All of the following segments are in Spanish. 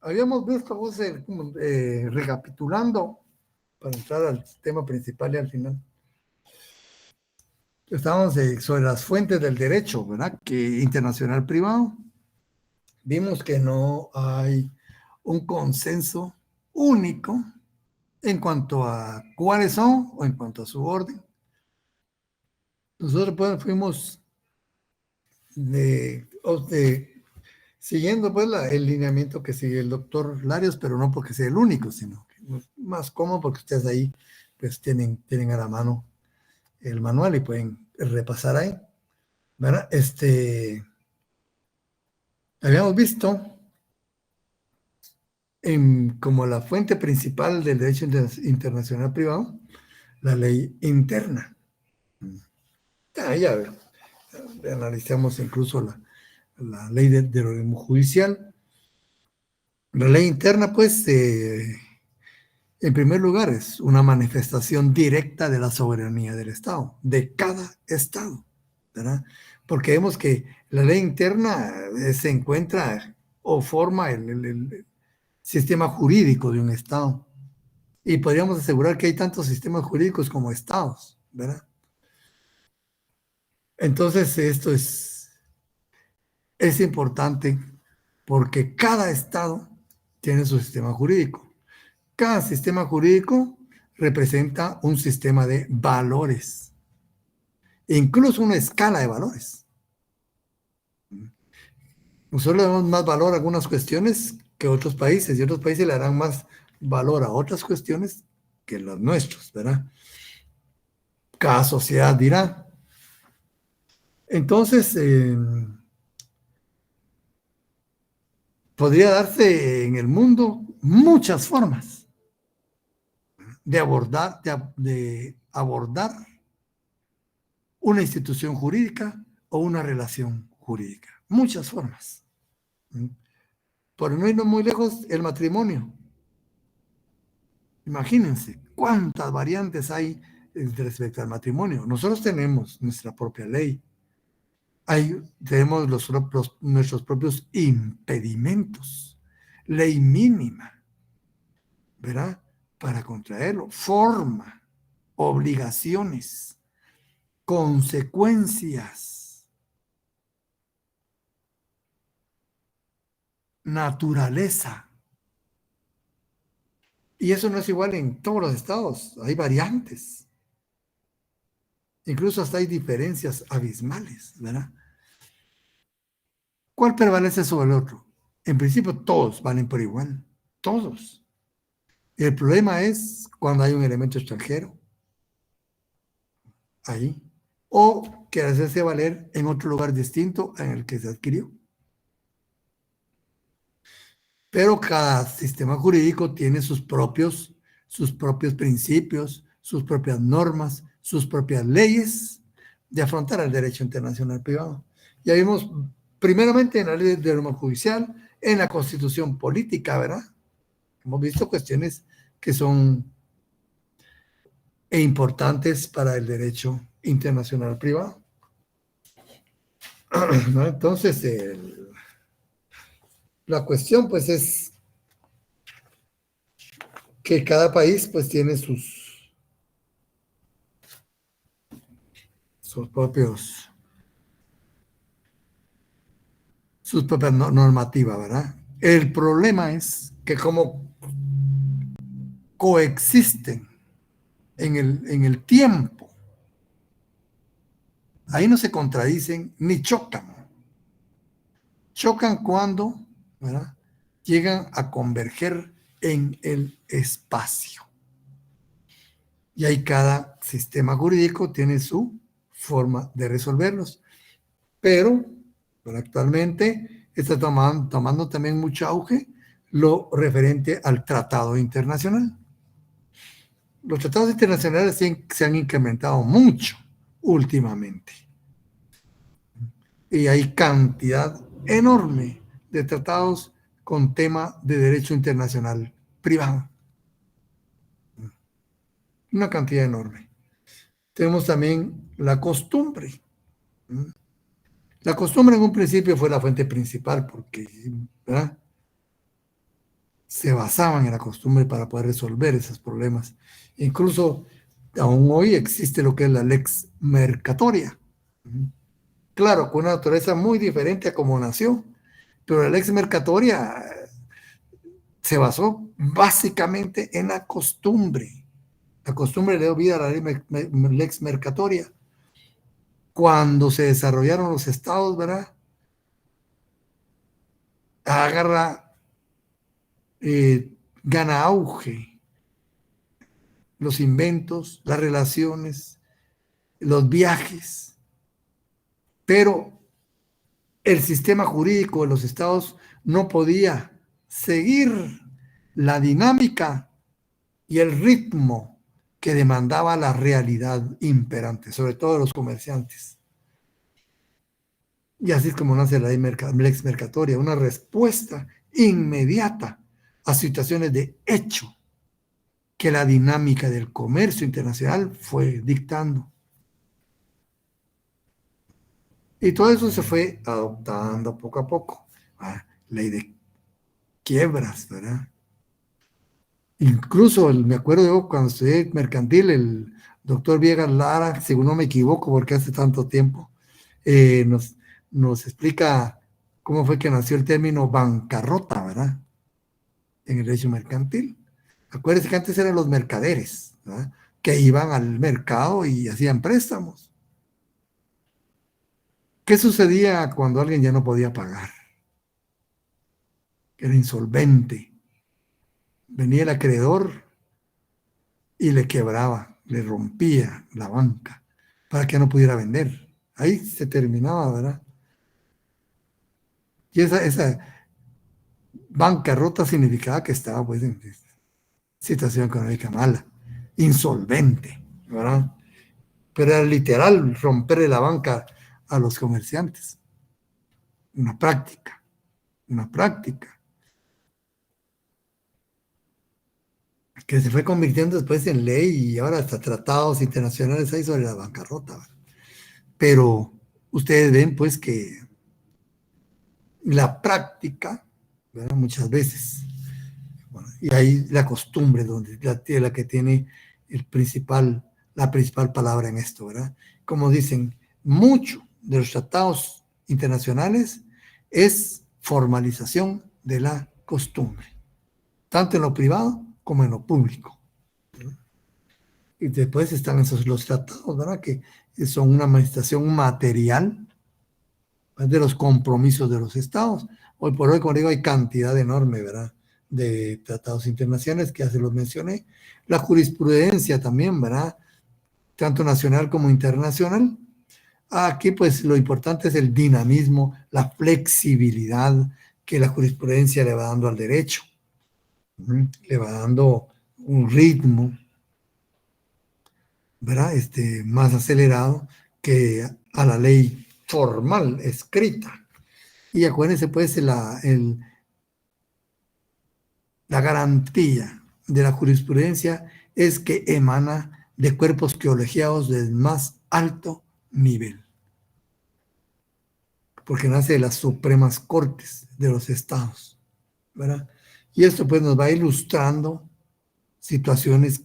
Habíamos visto, José, recapitulando, para entrar al tema principal y al final. Estábamos sobre las fuentes del derecho, ¿verdad? Que internacional privado. Vimos que no hay un consenso único en cuanto a cuáles son o en cuanto a su orden. Nosotros pues, fuimos siguiendo pues el lineamiento que sigue el doctor Larios, pero no porque sea el único, sino que es más cómodo porque ustedes ahí pues tienen a la mano el manual y pueden repasar ahí, ¿verdad? Habíamos visto como la fuente principal del derecho internacional privado, la ley interna. Ya analizamos incluso la ley del organismo judicial. La ley interna, pues, en primer lugar, es una manifestación directa de la soberanía del Estado, de cada Estado, ¿verdad? Porque vemos que la ley interna se encuentra o forma el sistema jurídico de un Estado. Y podríamos asegurar que hay tantos sistemas jurídicos como Estados, ¿verdad? Entonces, esto es importante porque cada Estado tiene su sistema jurídico. Cada sistema jurídico representa un sistema de valores, incluso una escala de valores. Nosotros le damos más valor a algunas cuestiones que otros países, y otros países le darán más valor a otras cuestiones que los nuestros, ¿verdad? Cada sociedad dirá. Entonces, podría darse en el mundo muchas formas de abordar una institución jurídica o una relación jurídica. Muchas formas. Por no irnos muy lejos, el matrimonio. Imagínense cuántas variantes hay respecto al matrimonio. Nosotros tenemos nuestra propia ley. Tenemos nuestros propios impedimentos. Ley mínima, ¿verdad? Para contraerlo. Forma, obligaciones, consecuencias, naturaleza. Y eso no es igual en todos los estados. Hay variantes. Incluso hasta hay diferencias abismales, ¿verdad? ¿Cuál prevalece sobre el otro? En principio todos valen por igual. Todos. El problema es cuando hay un elemento extranjero ahí, o que hacerse valer en otro lugar distinto en el que se adquirió. Pero cada sistema jurídico tiene sus propios principios, sus propias normas, sus propias leyes de afrontar el derecho internacional privado. Ya vimos primeramente en la ley de norma judicial, en la constitución política, ¿verdad? Hemos visto cuestiones que son importantes para el derecho internacional privado. ¿No? Entonces, la cuestión pues es que cada país pues tiene sus propias normativas, ¿verdad? El problema es que como coexisten en el tiempo, ahí no se contradicen ni chocan. Chocan cuando, ¿verdad?, llegan a converger en el espacio. Y ahí cada sistema jurídico tiene su forma de resolverlos. Pero actualmente está tomando también mucho auge lo referente al tratado internacional. Los tratados internacionales se han incrementado mucho últimamente. Y hay cantidad enorme de tratados con tema de derecho internacional privado. Una cantidad enorme. Tenemos también la costumbre. La costumbre en un principio fue la fuente principal porque, ¿verdad?, se basaban en la costumbre para poder resolver esos problemas. Incluso aún hoy existe lo que es la lex mercatoria. Claro, con una naturaleza muy diferente a como nació, pero la lex mercatoria se basó básicamente en la costumbre. La costumbre le dio vida a la lex mercatoria. Cuando se desarrollaron los estados, ¿verdad? Agarra, gana auge los inventos, las relaciones, los viajes, pero el sistema jurídico de los estados no podía seguir la dinámica y el ritmo que demandaba la realidad imperante, sobre todo los comerciantes. Y así es como nace la lex mercatoria, una respuesta inmediata a situaciones de hecho que la dinámica del comercio internacional fue dictando. Y todo eso se fue adoptando poco a poco. Ley de quiebras, ¿verdad? Incluso me acuerdo yo cuando estudié mercantil, el doctor Viegas Lara, según no me equivoco, porque hace tanto tiempo, eh, nos, nos explica cómo fue que nació el término bancarrota, ¿verdad? En el derecho mercantil. Acuérdense que antes eran los mercaderes, ¿verdad? Que iban al mercado y hacían préstamos. ¿Qué sucedía cuando alguien ya no podía pagar? Era insolvente. Venía el acreedor y le quebraba, le rompía la banca para que no pudiera vender. Ahí se terminaba, ¿verdad? Y esa bancarrota significaba que estaba pues en situación económica mala, insolvente, ¿verdad? Pero era literal romperle la banca a los comerciantes. Una práctica, una práctica que se fue convirtiendo después en ley y ahora hasta tratados internacionales hay sobre la bancarrota, ¿verdad? Pero ustedes ven pues que la práctica, ¿verdad? Muchas veces, bueno, y ahí la costumbre, donde la que tiene la principal palabra en esto, ¿verdad? Como dicen, mucho de los tratados internacionales es formalización de la costumbre, tanto en lo privado como en lo público. Y después están esos los tratados, ¿verdad? Que son una manifestación material de los compromisos de los estados. Hoy por hoy, como digo, hay cantidad enorme, ¿verdad? De tratados internacionales que ya se los mencioné. La jurisprudencia también, ¿verdad? Tanto nacional como internacional. Aquí, pues, lo importante es el dinamismo, la flexibilidad que la jurisprudencia le va dando al derecho. Le va dando un ritmo, ¿verdad? Más acelerado que a la ley formal, escrita. Y acuérdense, pues, la garantía de la jurisprudencia es que emana de cuerpos colegiados del más alto nivel, porque nace de las supremas cortes de los estados, ¿verdad? Y esto pues nos va ilustrando situaciones,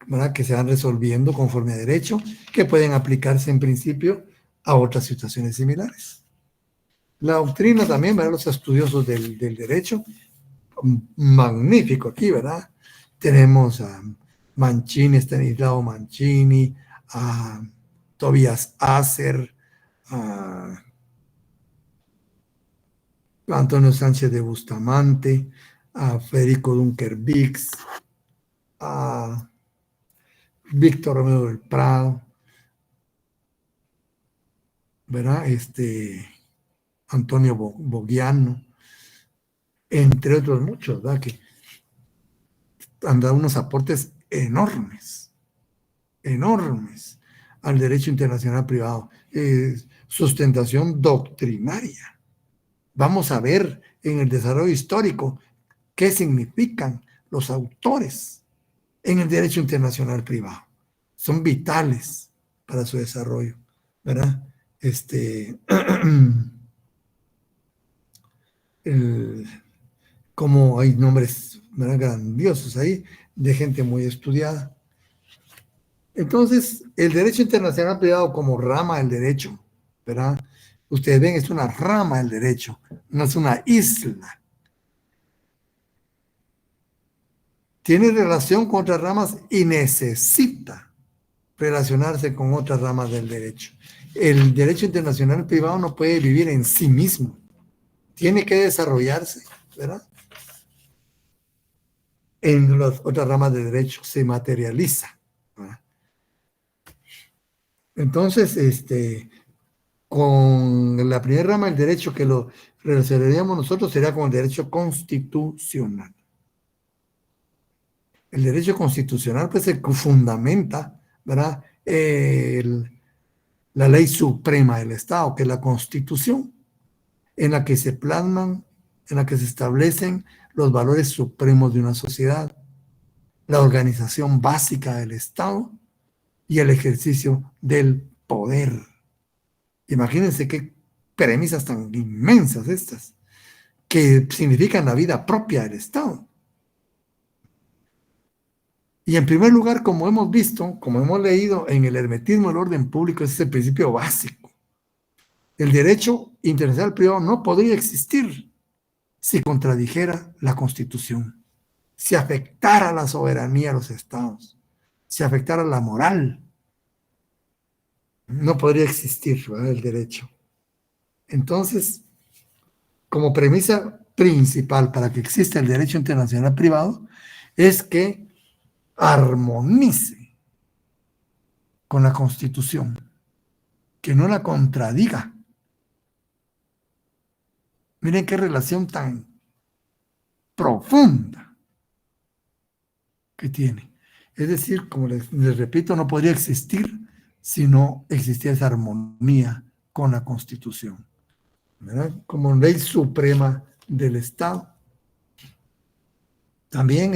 ¿verdad? Que se van resolviendo conforme a derecho, que pueden aplicarse en principio a otras situaciones similares. La doctrina también, ¿verdad? Los estudiosos del derecho, magnífico aquí, ¿verdad? Tenemos a Mancini, Stanislao Mancini, a Tobias Acer, a Antonio Sánchez de Bustamante, a Federico Dunker Vix, a Víctor Romero del Prado, ¿verdad? Antonio Bogiano, entre otros muchos, ¿verdad? Que han dado unos aportes enormes, enormes al derecho internacional privado. Sustentación doctrinaria. Vamos a ver en el desarrollo histórico qué significan los autores en el derecho internacional privado. Son vitales para su desarrollo, ¿verdad? El, como hay nombres ¿verdad? Grandiosos ahí, de gente muy estudiada. Entonces, el derecho internacional privado como rama del derecho, ¿verdad? Ustedes ven, es una rama del derecho, no es una isla. Tiene relación con otras ramas y necesita relacionarse con otras ramas del derecho. El derecho internacional privado no puede vivir en sí mismo, tiene que desarrollarse, ¿verdad? En las otras ramas de derecho, se materializa, ¿verdad? Entonces, con la primera rama del derecho que lo relacionaríamos nosotros sería con el derecho constitucional. El derecho constitucional pues se fundamenta, ¿verdad? La ley suprema del Estado, que es la Constitución, en la que se plasman, en la que se establecen los valores supremos de una sociedad, la organización básica del Estado y el ejercicio del poder. Imagínense qué premisas tan inmensas estas, que significan la vida propia del Estado. Y en primer lugar, como hemos visto, como hemos leído en el hermetismo del orden público, ese es el principio básico. El derecho internacional privado no podría existir si contradijera la Constitución, si afectara la soberanía de los estados, si afectara la moral. No podría existir, ¿verdad?, el derecho. Entonces, como premisa principal para que exista el derecho internacional privado, es que armonice con la Constitución, que no la contradiga. Miren qué relación tan profunda que tiene. Es decir, como les repito, no podría existir si no existiera esa armonía con la Constitución, ¿verdad? Como ley suprema del Estado. También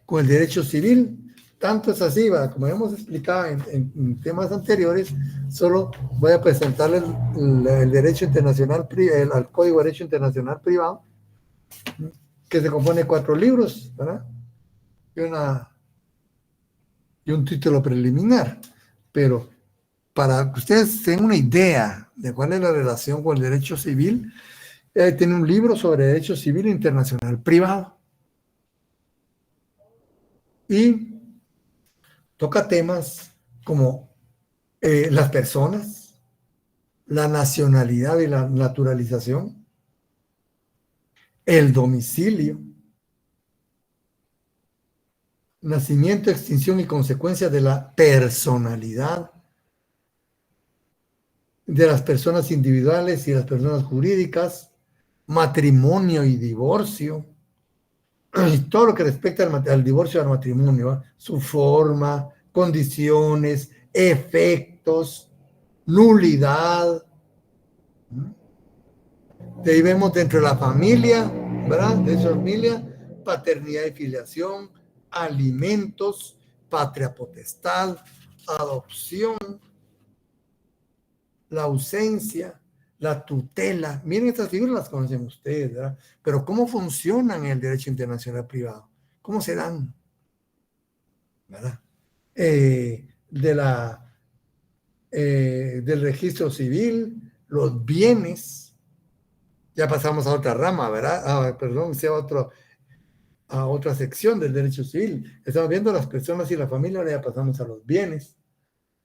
con el derecho civil, tanto es así, ¿verdad? Como hemos explicado en temas anteriores, solo voy a presentarles el derecho internacional, el Código de Derecho Internacional Privado, que se compone de 4 libros, ¿verdad? Y un título preliminar. Pero para que ustedes tengan una idea de cuál es la relación con el derecho civil, tiene un libro sobre derecho civil internacional privado. Y toca temas como las personas, la nacionalidad y la naturalización, el domicilio, nacimiento, extinción y consecuencias de la personalidad de las personas individuales y las personas jurídicas, matrimonio y divorcio, y todo lo que respecta al divorcio y al matrimonio, ¿eh? Su forma, condiciones, efectos, nulidad. De ahí vemos dentro de la familia, ¿verdad? De esa familia, paternidad y filiación, alimentos, patria potestad, adopción, la ausencia, la tutela. Miren, estas figuras las conocen ustedes, ¿verdad? Pero ¿cómo funcionan en el derecho internacional privado? ¿Cómo se dan? ¿Verdad? Del registro civil, los bienes. Ya pasamos a otra rama, ¿verdad? Perdón, a otra sección del derecho civil. Estamos viendo las personas y la familia, ahora ya pasamos a los bienes,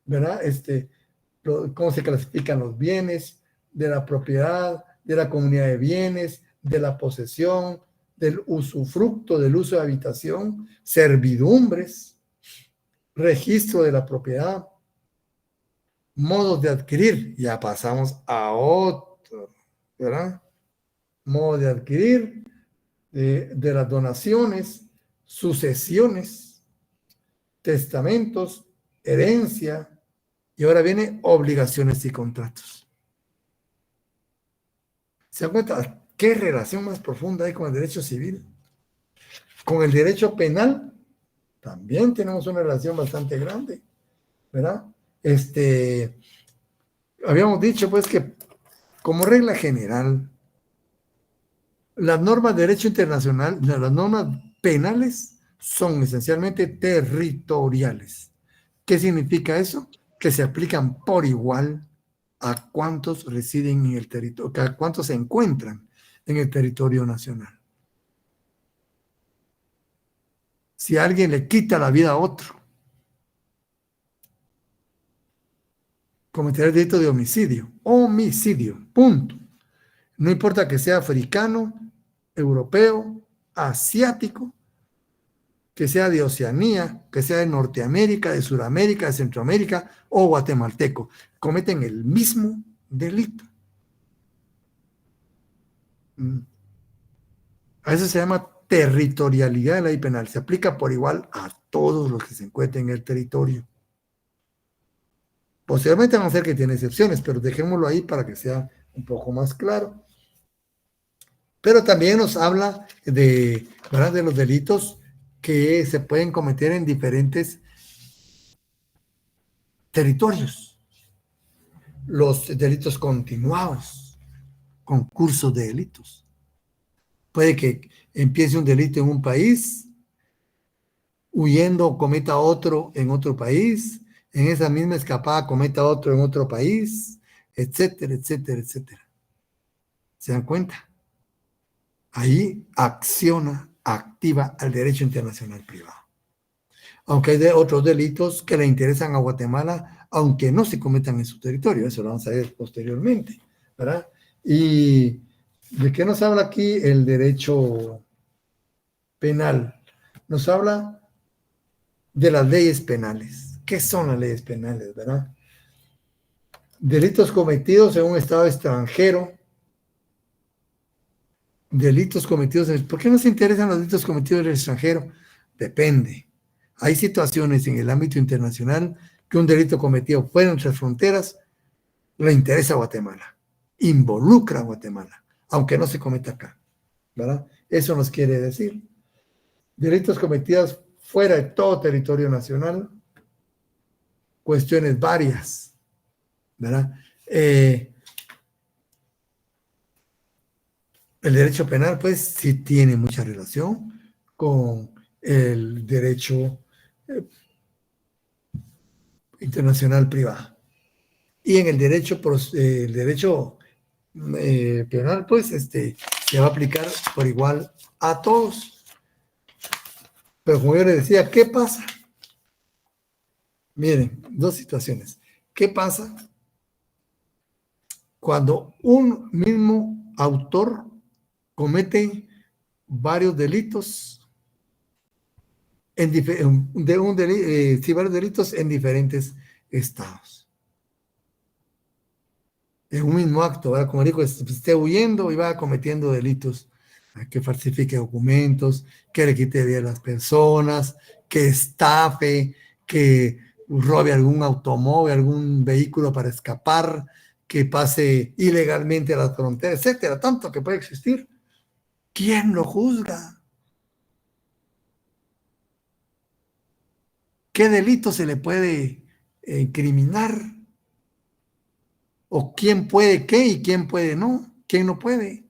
¿verdad? Cómo se clasifican los bienes, de la propiedad, de la comunidad de bienes, de la posesión, del usufructo, del uso de habitación, servidumbres, registro de la propiedad, modos de adquirir. Ya pasamos a otro, ¿verdad? Modo de adquirir, de las donaciones, sucesiones, testamentos, herencia, y ahora viene obligaciones y contratos. ¿Se dan cuenta qué relación más profunda hay con el derecho civil? Con el derecho penal también tenemos una relación bastante grande, ¿verdad? Habíamos dicho pues que como regla general, las normas de derecho internacional, las normas penales son esencialmente territoriales. ¿Qué significa eso? Que se aplican por igual a cuántos residen en el territorio, a cuántos se encuentran en el territorio nacional. Si alguien le quita la vida a otro, cometerá el delito de homicidio. Homicidio, punto. No importa que sea africano, europeo, asiático, que sea de Oceanía, que sea de Norteamérica, de Sudamérica, de Centroamérica o guatemalteco. Cometen el mismo delito. A eso se llama territorialidad de la ley penal. Se aplica por igual a todos los que se encuentren en el territorio. Posiblemente van a ser que tiene excepciones, pero dejémoslo ahí para que sea un poco más claro. Pero también nos habla ¿verdad?, de los delitos que se pueden cometer en diferentes territorios. Los delitos continuados, concursos de delitos. Puede que empiece un delito en un país, huyendo cometa otro en otro país, en esa misma escapada cometa otro en otro país, etcétera, etcétera, etcétera. ¿Se dan cuenta? Ahí activa el derecho internacional privado. Aunque hay otros delitos que le interesan a Guatemala, aunque no se cometan en su territorio, eso lo vamos a ver posteriormente, ¿verdad? ¿Y de qué nos habla aquí el derecho penal? Nos habla de las leyes penales. ¿Qué son las leyes penales, verdad? Delitos cometidos en un estado extranjero, delitos cometidos en... ¿Por qué nos interesan los delitos cometidos en el extranjero? Depende. Hay situaciones en el ámbito internacional que un delito cometido fuera de nuestras fronteras le interesa a Guatemala, involucra a Guatemala, aunque no se cometa acá, ¿verdad? Eso nos quiere decir. Delitos cometidos fuera de todo territorio nacional, cuestiones varias, ¿verdad? El derecho penal, pues, sí tiene mucha relación con el derecho internacional privado. Y en el derecho penal, pues, se va a aplicar por igual a todos. Pero como yo les decía, ¿qué pasa? Miren, dos situaciones. ¿Qué pasa cuando un mismo autor comete varios delitos varios delitos en diferentes estados? En un mismo acto, ¿verdad? Como digo, esté huyendo y va cometiendo delitos, que falsifique documentos, que le quite vida a las personas, que estafe, que robe algún automóvil, algún vehículo para escapar, que pase ilegalmente a las fronteras, etcétera, tanto que puede existir. ¿Quién lo juzga? ¿Qué delito se le puede incriminar? ¿O quién puede qué y quién puede no? ¿Quién no puede?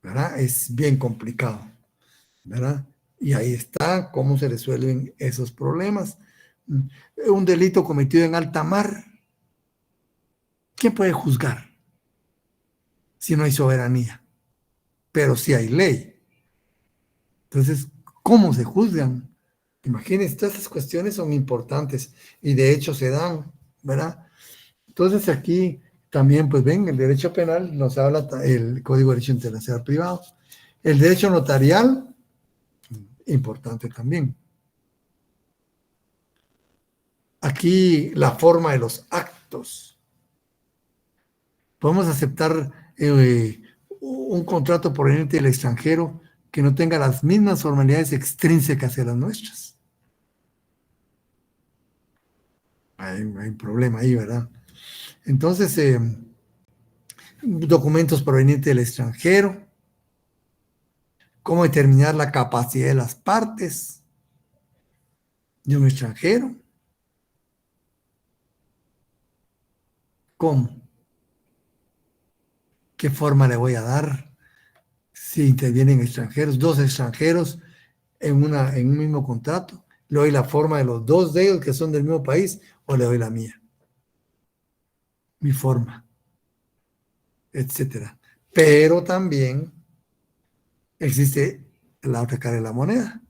¿Verdad? Es bien complicado, ¿verdad? Y ahí está cómo se resuelven esos problemas. Un delito cometido en alta mar, ¿quién puede juzgar si no hay soberanía? Pero sí hay ley. Entonces, ¿cómo se juzgan? Imagínense, todas estas cuestiones son importantes y de hecho se dan, ¿verdad? Entonces aquí también, pues ven, el derecho penal nos habla el Código de Derecho Internacional Privado. El derecho notarial, importante también. Aquí la forma de los actos. Podemos aceptar un contrato proveniente del extranjero que no tenga las mismas formalidades extrínsecas de las nuestras. Hay un problema ahí, ¿verdad? Entonces, documentos provenientes del extranjero, cómo determinar la capacidad de las partes de un extranjero, cómo, qué forma le voy a dar, si intervienen extranjeros, dos extranjeros en un mismo contrato, le doy la forma de los dos de ellos que son del mismo país o le doy la mía, mi forma, etcétera. Pero también existe la otra cara de la moneda,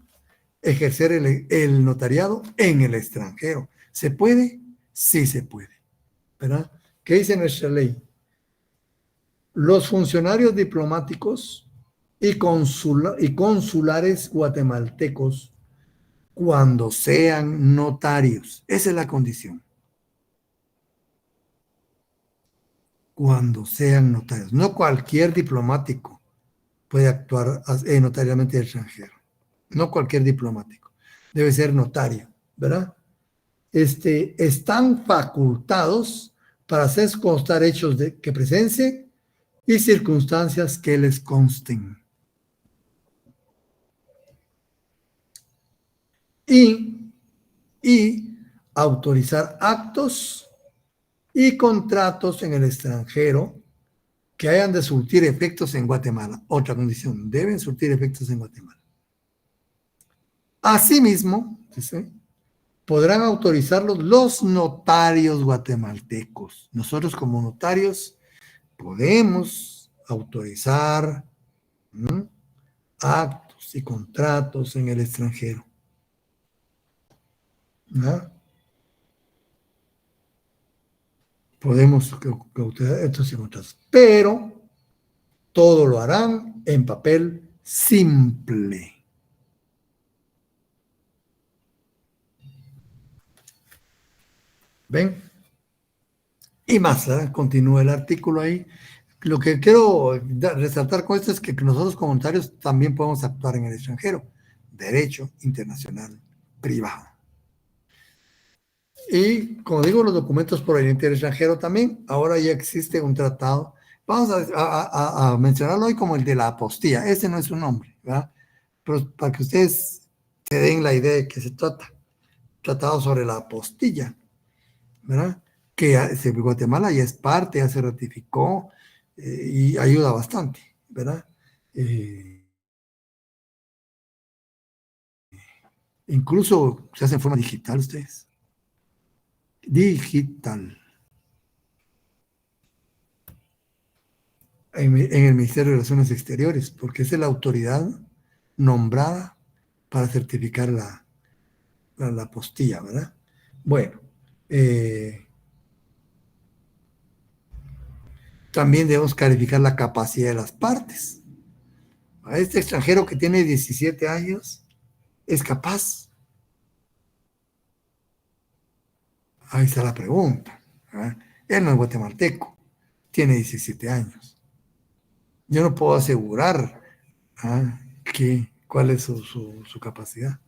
ejercer el notariado en el extranjero. ¿Se puede? Sí se puede, ¿verdad? ¿Qué dice nuestra ley? Los funcionarios diplomáticos y consulares guatemaltecos, cuando sean notarios, esa es la condición, cuando sean notarios. No cualquier diplomático puede actuar notariamente en el extranjero, no cualquier diplomático, debe ser notario, ¿verdad? Están facultados para hacer constar hechos que presencien y circunstancias que les consten. Y autorizar actos y contratos en el extranjero que hayan de surtir efectos en Guatemala. Otra condición, deben surtir efectos en Guatemala. Asimismo, ¿sí?, podrán autorizarlos los notarios guatemaltecos. Nosotros como notarios podemos autorizar actos y contratos en el extranjero, ¿no? Podemos autorizar estos y contratos, pero todo lo harán en papel simple. ¿Ven? Y más, ¿verdad? Continúa el artículo ahí. Lo que quiero resaltar con esto es que nosotros como voluntarios también podemos actuar en el extranjero. Derecho internacional privado. Y como digo, los documentos provenientes del extranjero también. Ahora ya existe un tratado. Vamos a mencionarlo hoy como el de la apostilla. Ese no es su nombre, ¿verdad? Pero para que ustedes se den la idea de qué se trata. Tratado sobre la apostilla, ¿verdad? Que Guatemala ya es parte, ya se ratificó y ayuda bastante, ¿verdad? Incluso se hace en forma digital ustedes. Digital. En el Ministerio de Relaciones Exteriores, porque es la autoridad nombrada para certificar la apostilla, ¿verdad? Bueno, también debemos calificar la capacidad de las partes. A este extranjero que tiene 17 años es capaz. Ahí está la pregunta, ¿verdad? Él no es guatemalteco, tiene 17 años. Yo no puedo asegurar cuál es su capacidad.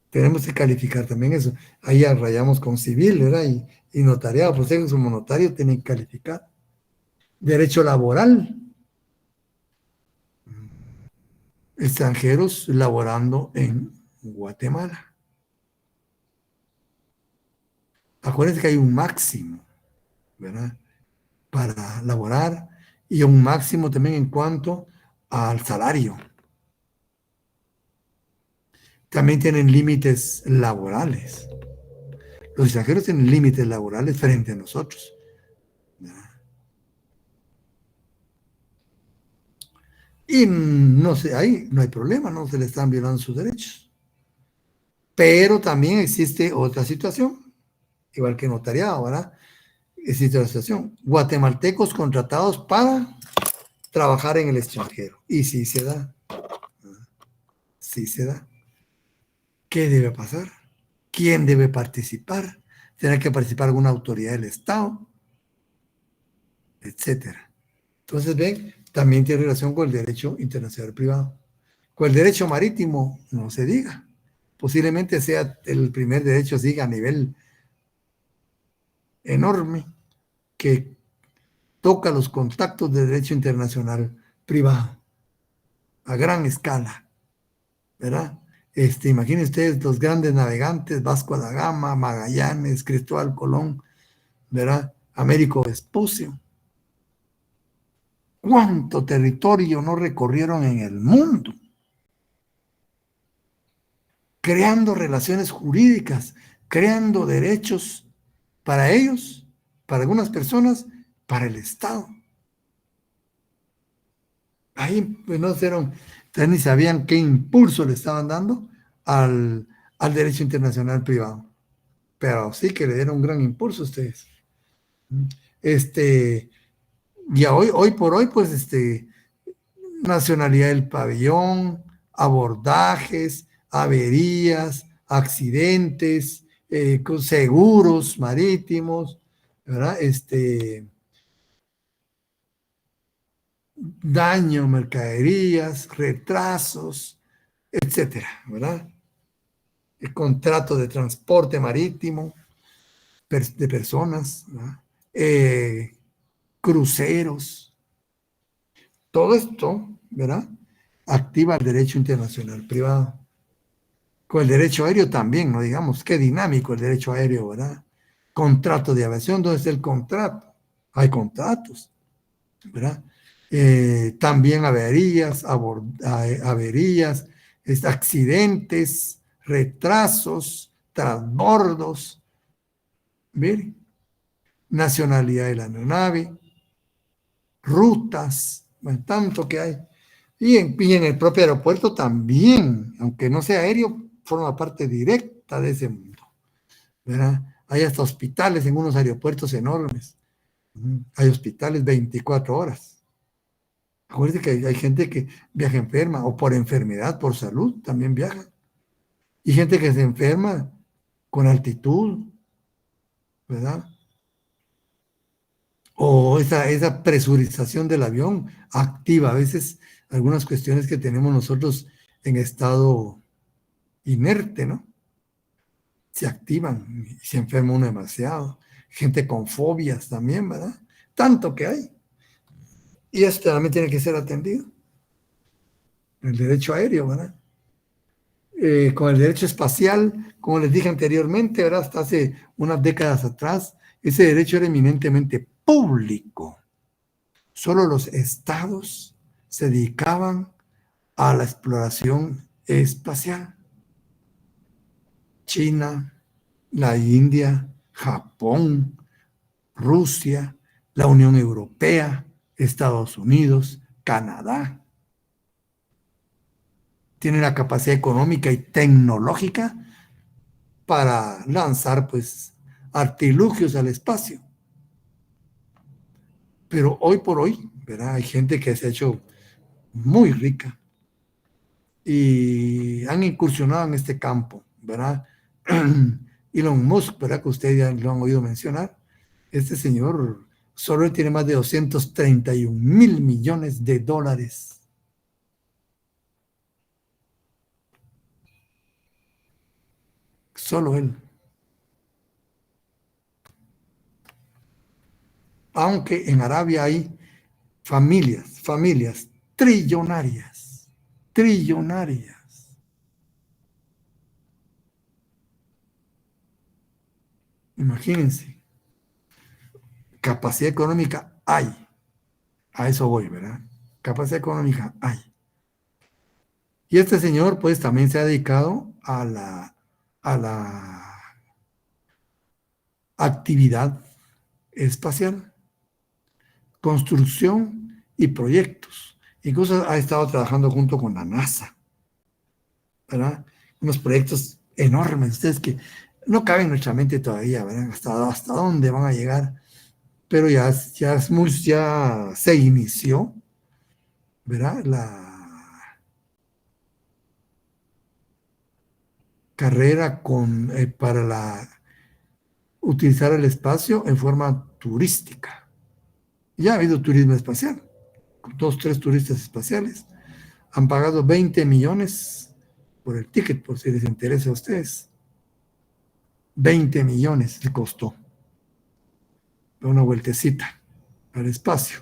Tenemos que calificar también eso. Ahí rayamos con civil, ¿verdad? Y notariado, pues ellos como notario tienen que calificar. Derecho laboral. Extranjeros laborando en Guatemala. Acuérdense que hay un máximo, ¿verdad? Para laborar y un máximo también en cuanto al salario. También tienen límites laborales. Los extranjeros tienen límites laborales frente a nosotros, ¿verdad? Y no sé, ahí no hay problema, no se le están violando sus derechos. Pero también existe otra situación, igual que notariado, ¿verdad? Existe otra situación. Guatemaltecos contratados para trabajar en el extranjero. Y sí se da. Sí se da. ¿Qué debe pasar? ¿Quién debe participar? ¿Tendrá que participar alguna autoridad del Estado? Etcétera. Entonces, ven, también tiene relación con el derecho internacional privado. Con el derecho marítimo, no se diga. Posiblemente sea el primer derecho, siga a nivel enorme, que toca los contactos de derecho internacional privado a gran escala, ¿verdad? Imaginen ustedes los grandes navegantes, Vasco da Gama, Magallanes, Cristóbal Colón, ¿verdad? Américo Vespucio. ¿Cuánto territorio no recorrieron en el mundo? Creando relaciones jurídicas, creando derechos para ellos, para algunas personas, para el Estado. Ahí pues, no fueron, ni sabían qué impulso le estaban dando al derecho internacional privado. Pero sí que le dieron un gran impulso a ustedes. Y hoy por hoy, pues, nacionalidad del pabellón, abordajes, averías, accidentes, seguros marítimos, ¿verdad? Daño, mercaderías, retrasos, etcétera, ¿verdad? El contrato de transporte marítimo de personas, ¿verdad? Cruceros, todo esto, ¿verdad? Activa el derecho internacional privado. Con el derecho aéreo también, no digamos, qué dinámico el derecho aéreo, ¿verdad? Contrato de aviación, ¿dónde está el contrato? Hay contratos, ¿verdad? También averías, accidentes, retrasos, transbordos, ¿ver? Nacionalidad de la aeronave, rutas, bueno, tanto que hay. Y en el propio aeropuerto también, aunque no sea aéreo, forma parte directa de ese mundo, ¿verdad? Hay hasta hospitales en unos aeropuertos enormes. Hay hospitales 24 horas. Acuérdense que hay gente que viaja enferma o por enfermedad, por salud, también viaja. Y gente que se enferma con altitud, ¿verdad? O esa presurización del avión activa a veces algunas cuestiones que tenemos nosotros en estado inerte, ¿no? Se activan y se enferma uno demasiado. Gente con fobias también, ¿verdad? Tanto que hay. Y esto también tiene que ser atendido. El derecho aéreo, ¿verdad? Con el derecho espacial, como les dije anteriormente, ¿verdad? Hasta hace unas décadas atrás, ese derecho era eminentemente público. Solo los estados se dedicaban a la exploración espacial. China, la India, Japón, Rusia, la Unión Europea, Estados Unidos, Canadá. Tienen la capacidad económica y tecnológica para lanzar, pues, artilugios al espacio. Pero hoy por hoy, ¿verdad? Hay gente que se ha hecho muy rica y han incursionado en este campo, ¿verdad? Elon Musk, ¿verdad? Que ustedes ya lo han oído mencionar. Este señor solo tiene más de 231.000 millones de dólares. Solo él. Aunque en Arabia hay familias trillonarias, trillonarias. Imagínense, capacidad económica hay. A eso voy, ¿verdad? Capacidad económica hay. Y este señor, pues, también se ha dedicado a la actividad espacial, construcción y proyectos. Incluso ha estado trabajando junto con la NASA, ¿verdad? Unos proyectos enormes, ustedes que no caben en nuestra mente todavía, ¿verdad? Hasta dónde van a llegar, pero ya se inició, ¿verdad? La carrera para utilizar el espacio en forma turística. Ya ha habido turismo espacial, 2, 3 turistas espaciales. Han pagado 20 millones por el ticket, por si les interesa a ustedes. 20 millones le costó una vueltecita al espacio.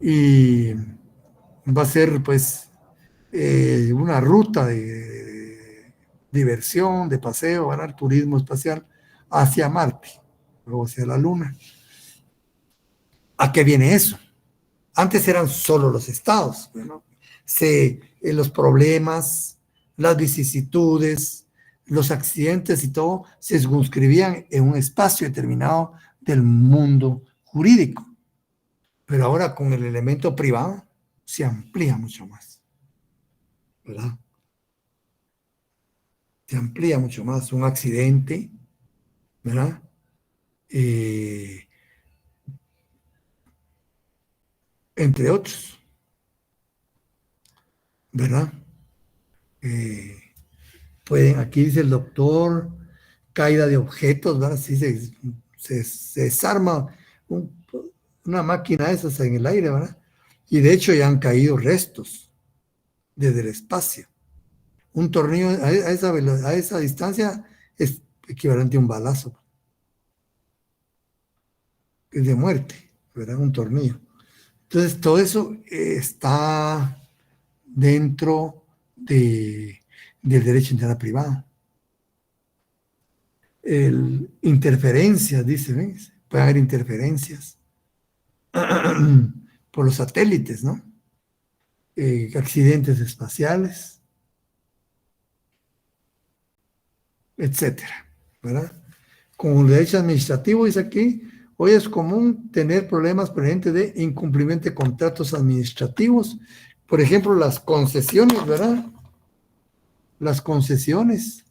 Y va a ser, pues, una ruta de diversión, de paseo, ganar turismo espacial hacia Marte, luego hacia la Luna. ¿A qué viene eso? Antes eran solo los estados, ¿no? Los problemas, las vicisitudes, los accidentes y todo se circunscribían en un espacio determinado del mundo jurídico. Pero ahora con el elemento privado se amplía mucho más, ¿verdad? Se amplía mucho más un accidente, ¿verdad? Eh, Entre otros, ¿verdad? Eh, aquí dice el doctor, caída de objetos, ¿verdad? Sí, se desarma una máquina de esas en el aire, ¿verdad? Y de hecho ya han caído restos desde el espacio. Un tornillo a esa distancia es equivalente a un balazo, es de muerte, ¿verdad? Un tornillo. Entonces, todo eso está dentro del derecho interno privado. Interferencias, dice, ¿ves? Puede haber interferencias por los satélites, ¿no? Accidentes espaciales, etcétera, ¿verdad? Con el derecho administrativo, dice aquí, hoy es común tener problemas pendientes de incumplimiento de contratos administrativos, por ejemplo, las concesiones, ¿verdad? Las concesiones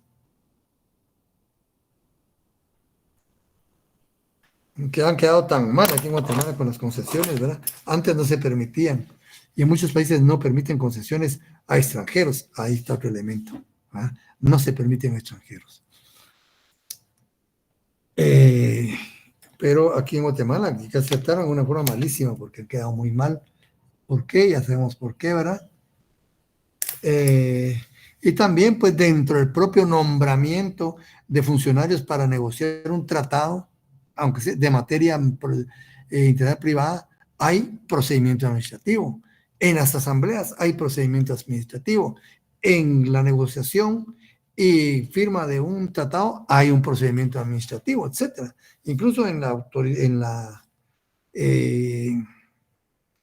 que han quedado tan mal aquí en Guatemala con las concesiones, ¿verdad? Antes no se permitían. Y en muchos países no permiten concesiones a extranjeros. Ahí está otro elemento, ¿verdad? No se permiten a extranjeros. Pero aquí en Guatemala, aquí que aceptaron de una forma malísima porque han quedado muy mal. ¿Por qué? Ya sabemos por qué, ¿verdad? Y también, pues, dentro del propio nombramiento de funcionarios para negociar un tratado, aunque sea de materia integral privada, hay procedimiento administrativo. En las asambleas hay procedimiento administrativo. En la negociación y firma de un tratado hay un procedimiento administrativo, etcétera. Incluso en la eh,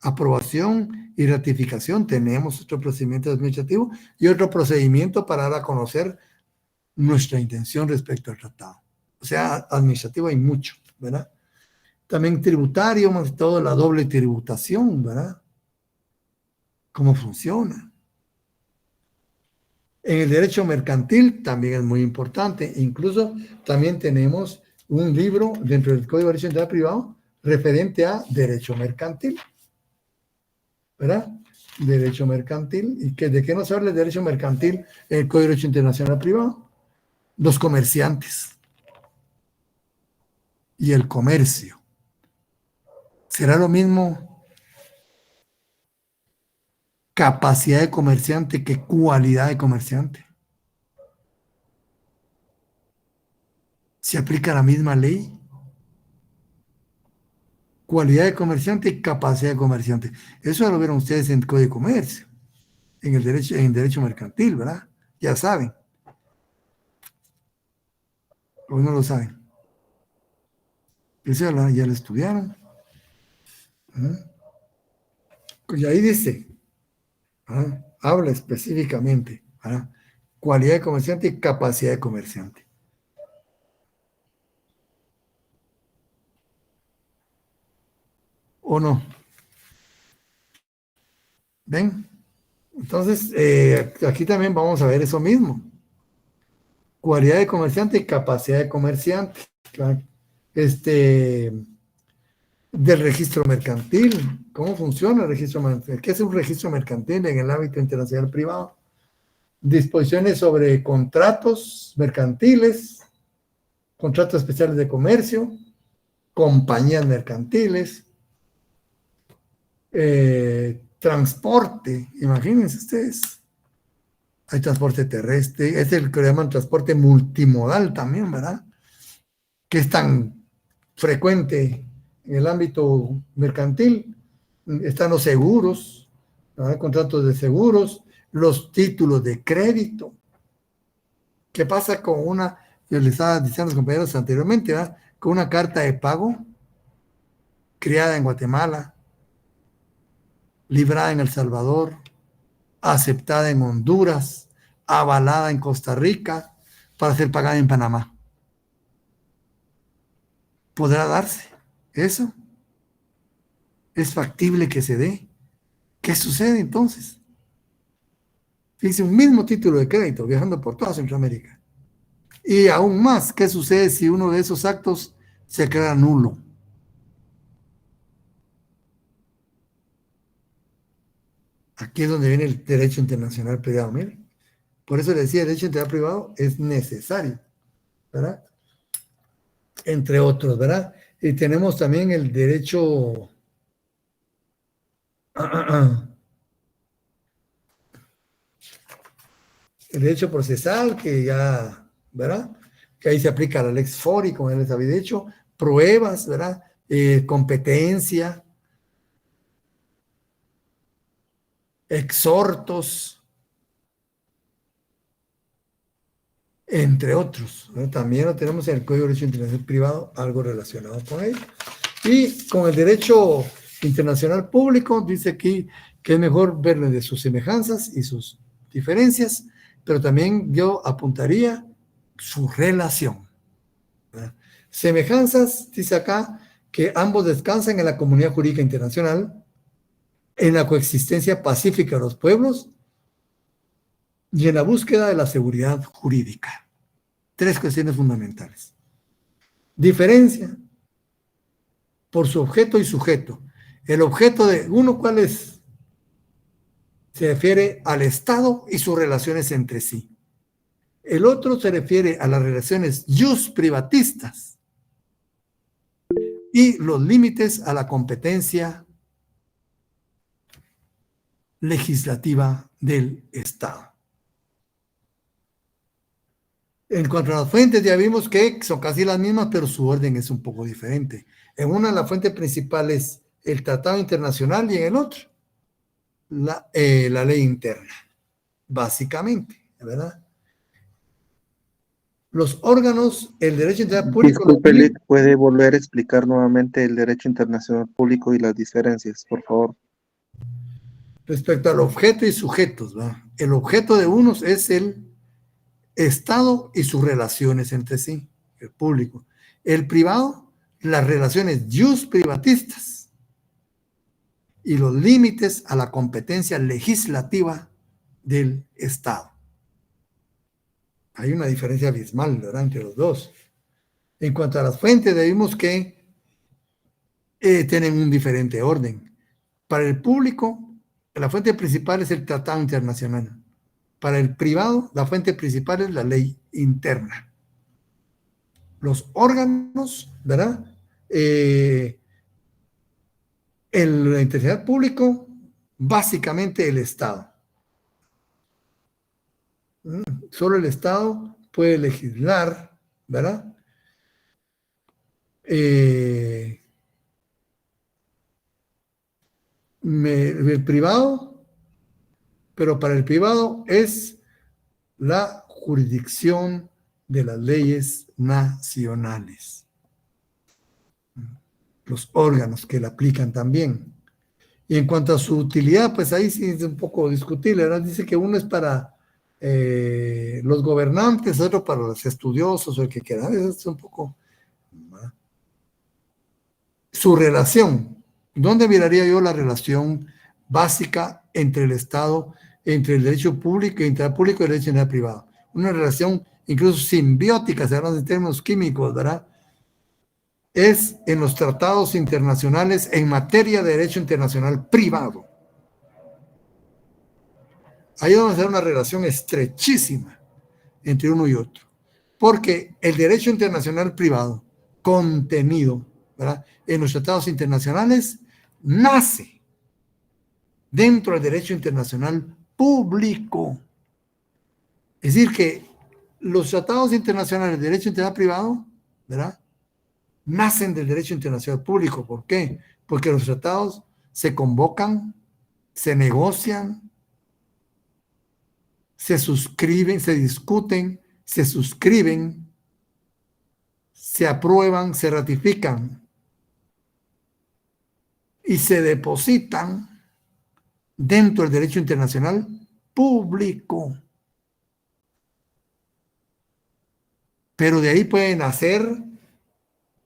aprobación y ratificación tenemos otro procedimiento administrativo y otro procedimiento para dar a conocer nuestra intención respecto al tratado. O sea, administrativo hay mucho, ¿verdad? También tributario, más que todo la doble tributación, ¿verdad? ¿Cómo funciona? En el derecho mercantil también es muy importante. Incluso también tenemos un libro dentro del Código de Derecho Internacional Privado referente a derecho mercantil, ¿verdad? Derecho mercantil. ¿Y de qué nos habla el derecho mercantil en el Código de Derecho Internacional Privado? Los comerciantes y el comercio. ¿Será lo mismo capacidad de comerciante que cualidad de comerciante? ¿Se aplica la misma ley? Cualidad de comerciante y capacidad de comerciante. Eso lo vieron ustedes en el Código de Comercio, en el derecho mercantil, ¿verdad? Ya saben, o no lo saben. Eso ya lo estudiaron. Y ahí dice, habla específicamente, cualidad de comerciante y capacidad de comerciante. ¿O no? ¿Ven? Entonces, aquí también vamos a ver eso mismo. Cualidad de comerciante y capacidad de comerciante. Claro. Del registro mercantil. ¿Cómo funciona el registro mercantil? ¿Qué es un registro mercantil en el ámbito internacional privado? Disposiciones sobre contratos mercantiles, contratos especiales de comercio, compañías mercantiles, transporte, imagínense ustedes. Hay transporte terrestre, es el que llaman transporte multimodal también, ¿verdad? Que es tan frecuente en el ámbito mercantil. Están los seguros, ¿verdad? Contratos de seguros, los títulos de crédito. ¿Qué pasa con yo les estaba diciendo a los compañeros anteriormente, ¿verdad? Con una carta de pago, criada en Guatemala, librada en El Salvador, aceptada en Honduras, avalada en Costa Rica, para ser pagada en Panamá. ¿Podrá darse eso? ¿Es factible que se dé? ¿Qué sucede entonces? Fíjense, un mismo título de crédito viajando por toda Centroamérica. Y aún más, ¿qué sucede si uno de esos actos se crea nulo? Aquí es donde viene el derecho internacional privado. Miren, por eso le decía, el derecho internacional privado es necesario, ¿verdad? Entre otros, ¿verdad? Y tenemos también el derecho el derecho procesal, que ya, ¿verdad? Que ahí se aplica la lex fori, como ya les había dicho, pruebas, ¿verdad? Competencia, exhortos, entre otros, ¿no? También lo tenemos en el Código de Derecho Internacional Privado, algo relacionado con ello. Y con el derecho internacional público, dice aquí que es mejor verle de sus semejanzas y sus diferencias, pero también yo apuntaría su relación, ¿verdad? Semejanzas, dice acá, que ambos descansan en la comunidad jurídica internacional, en la coexistencia pacífica de los pueblos y en la búsqueda de la seguridad jurídica. Tres cuestiones fundamentales. Diferencia por su objeto y sujeto. El objeto de uno, ¿cuál es? Se refiere al Estado y sus relaciones entre sí. El otro se refiere a las relaciones jus privatistas y los límites a la competencia legislativa del Estado. En cuanto a las fuentes, ya vimos que son casi las mismas, pero su orden es un poco diferente. En una, la fuente principal es el tratado internacional y en el otro, la ley interna, básicamente, ¿verdad? Los órganos, el derecho internacional público. Disculpe, Lick, ¿puede volver a explicar nuevamente el derecho internacional público y las diferencias, por favor? Respecto al objeto y sujetos, ¿verdad? El objeto de unos es el Estado y sus relaciones entre sí, el público. El privado, las relaciones jus privatistas y los límites a la competencia legislativa del Estado. Hay una diferencia abismal, ¿verdad?, entre los dos. En cuanto a las fuentes, vimos que tienen un diferente orden. Para el público, la fuente principal es el Tratado Internacional. Para el privado, la fuente principal es la ley interna. Los órganos, ¿verdad? El interesado público, básicamente el Estado. Solo el Estado puede legislar, ¿verdad? El privado, pero para el privado es la jurisdicción de las leyes nacionales. Los órganos que la aplican también. Y en cuanto a su utilidad, pues ahí sí es un poco discutible, ¿verdad? Dice que uno es para los gobernantes, otro para los estudiosos o el que quiera. Eso es un poco, ¿verdad? Su relación. ¿Dónde miraría yo la relación básica entre el Estado, entre el derecho público, público y el derecho privado? Una relación incluso simbiótica, se habla de términos químicos, ¿verdad? Es en los tratados internacionales en materia de derecho internacional privado. Ahí vamos a hacer una relación estrechísima entre uno y otro, porque el derecho internacional privado contenido, ¿verdad?, en los tratados internacionales nace dentro del derecho internacional público. Es decir, que los tratados internacionales de derecho internacional privado, ¿verdad?, nacen del derecho internacional público. ¿Por qué? Porque los tratados se convocan, se negocian, se suscriben, se discuten, se suscriben, se aprueban, se ratifican y se depositan dentro del derecho internacional público. Pero de ahí pueden nacer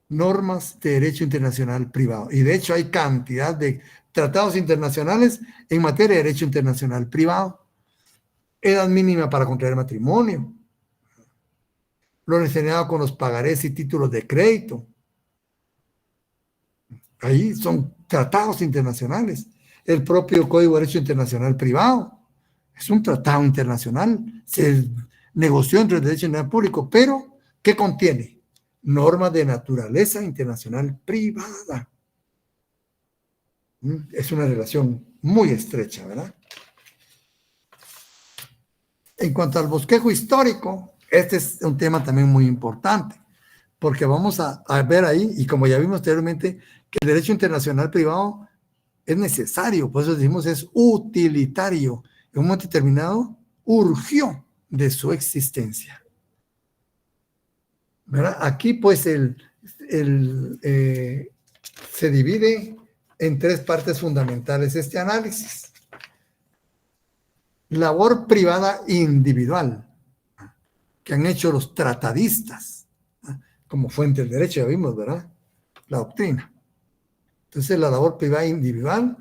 normas de derecho internacional privado. Y de hecho hay cantidad de tratados internacionales en materia de derecho internacional privado. Edad mínima para contraer matrimonio. Lo relacionado con los pagarés y títulos de crédito. Ahí son tratados internacionales. El propio Código de Derecho Internacional Privado es un tratado internacional. Se negoció entre el derecho internacional público, pero ¿qué contiene? Normas de naturaleza internacional privada. Es una relación muy estrecha, ¿verdad? En cuanto al bosquejo histórico, este es un tema también muy importante, porque vamos a ver ahí, y como ya vimos anteriormente, que el derecho internacional privado es necesario, por eso decimos es utilitario. En un momento determinado, urgió de su existencia. ¿Verdad? Aquí pues se divide en tres partes fundamentales este análisis. Labor privada individual, que han hecho los tratadistas, como fuente del derecho, ya vimos, ¿verdad? La doctrina. Entonces, la labor privada individual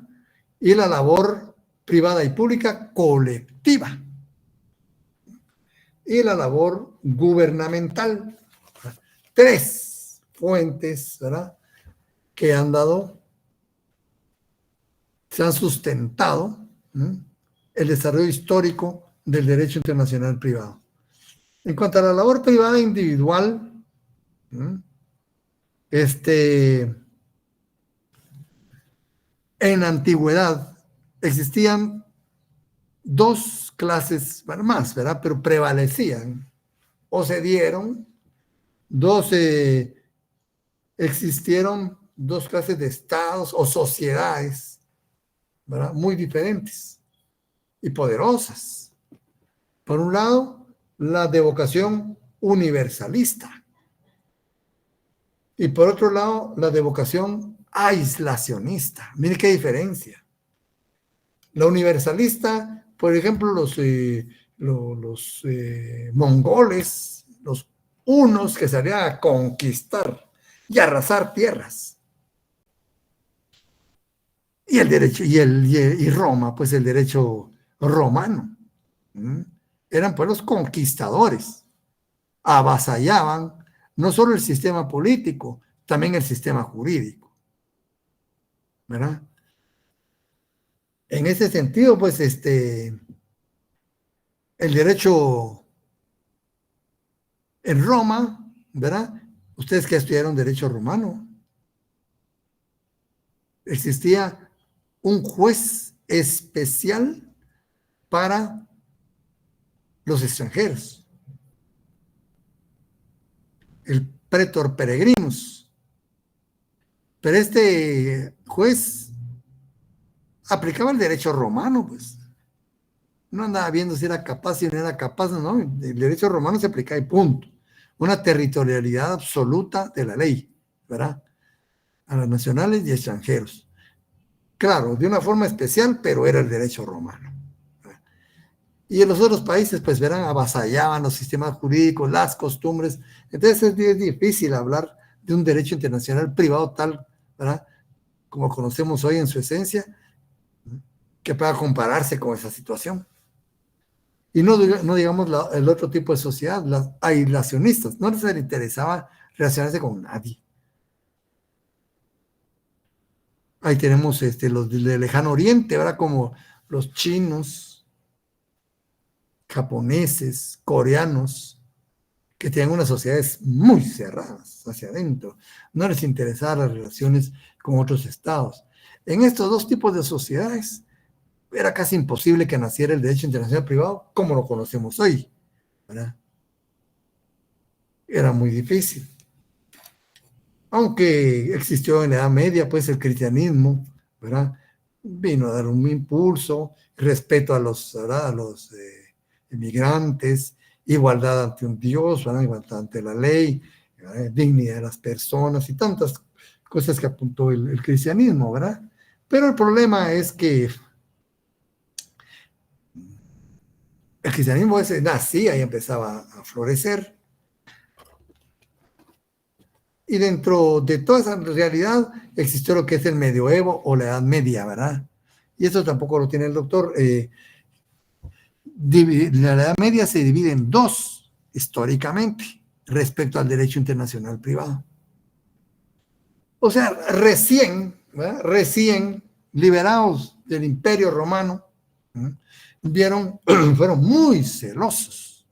y la labor privada y pública colectiva. Y la labor gubernamental. Tres fuentes, ¿verdad? Que han dado, se han sustentado, ¿no?, el desarrollo histórico del derecho internacional privado. En cuanto a la labor privada individual, ¿no?, en la antigüedad existían dos clases, bueno, más, ¿verdad? Pero prevalecían o se dieron existieron dos clases de estados o sociedades, ¿verdad?, muy diferentes y poderosas. Por un lado, la de vocación universalista y por otro lado, la de vocación aislacionista. Mire qué diferencia. La universalista, por ejemplo, los mongoles, los hunos que salían a conquistar y arrasar tierras. Y el derecho, y Roma, pues el derecho romano. Eran pueblos conquistadores. Avasallaban no solo el sistema político, también el sistema jurídico. ¿Verdad? En ese sentido, pues, el derecho en Roma, ¿verdad? Ustedes que estudiaron derecho romano, existía un juez especial para los extranjeros, el pretor peregrinus. Pero este juez aplicaba el derecho romano, pues. No andaba viendo si era capaz, si no era capaz, no. El derecho romano se aplicaba y punto. Una territorialidad absoluta de la ley, ¿verdad? A los nacionales y extranjeros. Claro, de una forma especial, pero era el derecho romano. Y en los otros países, pues verán, avasallaban los sistemas jurídicos, las costumbres. Entonces es difícil hablar de un derecho internacional privado tal, ¿verdad?, como conocemos hoy en su esencia, que pueda compararse con esa situación. Y no digamos el otro tipo de sociedad, las aislacionistas. No les interesaba relacionarse con nadie. Ahí tenemos los del lejano oriente, ¿verdad?, como los chinos, japoneses, coreanos, que tenían unas sociedades muy cerradas hacia adentro. No les interesaban las relaciones con otros estados. En estos dos tipos de sociedades era casi imposible que naciera el derecho internacional privado como lo conocemos hoy, ¿verdad? Era muy difícil. Aunque existió en la Edad Media, pues el cristianismo, ¿verdad?, vino a dar un impulso, respeto a los inmigrantes, igualdad ante un Dios, ¿verdad?, igualdad ante la ley, ¿verdad?, dignidad de las personas y tantas cosas que apuntó el cristianismo, ¿verdad? Pero el problema es que el cristianismo ese nacía y empezaba a florecer. Y dentro de toda esa realidad existió lo que es el medioevo o la Edad Media, ¿verdad? Y eso tampoco lo tiene el doctor. La Edad Media se divide en dos históricamente respecto al derecho internacional privado. O sea, recién, ¿verdad? Recién liberados del Imperio Romano, fueron muy celosos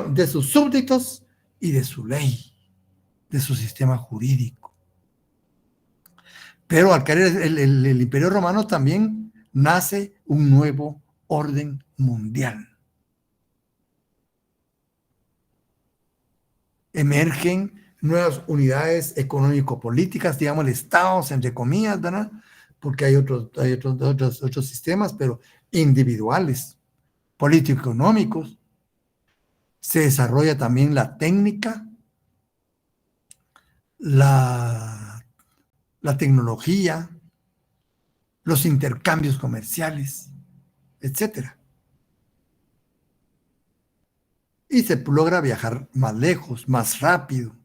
de sus súbditos y de su ley, de su sistema jurídico. Pero al caer el Imperio Romano también nace un nuevo orden mundial. Emergen nuevas unidades económico-políticas, digamos, estados, entre comillas, ¿verdad? Porque hay otros sistemas, pero individuales, político-económicos. Se desarrolla también la técnica, la tecnología, los intercambios comerciales, etcétera. Y se logra viajar más lejos, más rápido,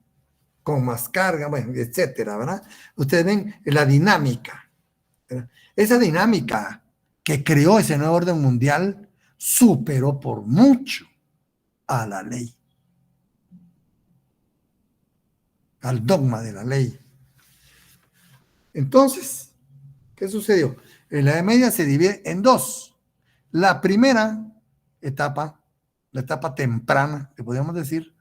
con más carga, bueno, etcétera, ¿verdad? Ustedes ven la dinámica, ¿verdad? Esa dinámica que creó ese nuevo orden mundial superó por mucho a la ley, al dogma de la ley. Entonces, ¿qué sucedió? En la Edad Media se divide en dos. La primera etapa, la etapa temprana, que podríamos decir,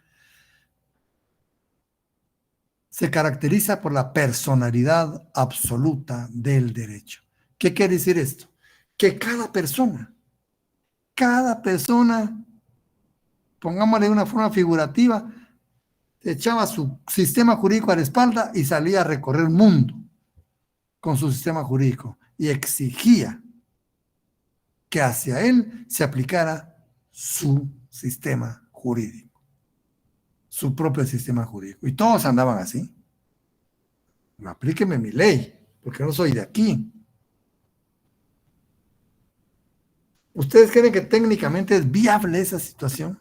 se caracteriza por la personalidad absoluta del derecho. ¿Qué quiere decir esto? Que cada persona, pongámosle de una forma figurativa, echaba su sistema jurídico a la espalda y salía a recorrer el mundo con su sistema jurídico y exigía que hacia él se aplicara su sistema jurídico, su propio sistema jurídico. Y todos andaban así. Aplíqueme mi ley, porque no soy de aquí. ¿Ustedes creen que técnicamente es viable esa situación?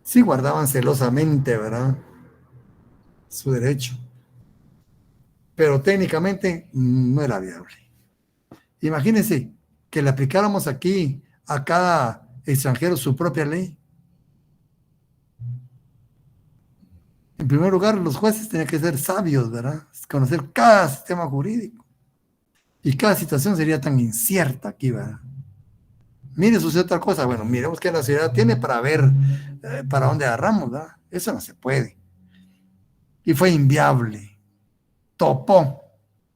Sí guardaban celosamente, ¿verdad?, su derecho, pero técnicamente no era viable. Imagínense que le aplicáramos aquí a cada extranjero su propia ley. En primer lugar, los jueces tenían que ser sabios, ¿verdad?, conocer cada sistema jurídico. Y cada situación sería tan incierta aquí, ¿verdad? Mire, sucede otra cosa. Bueno, miremos qué la ciudad tiene para ver para dónde agarramos, ¿verdad? Eso no se puede. Y fue inviable. Topó,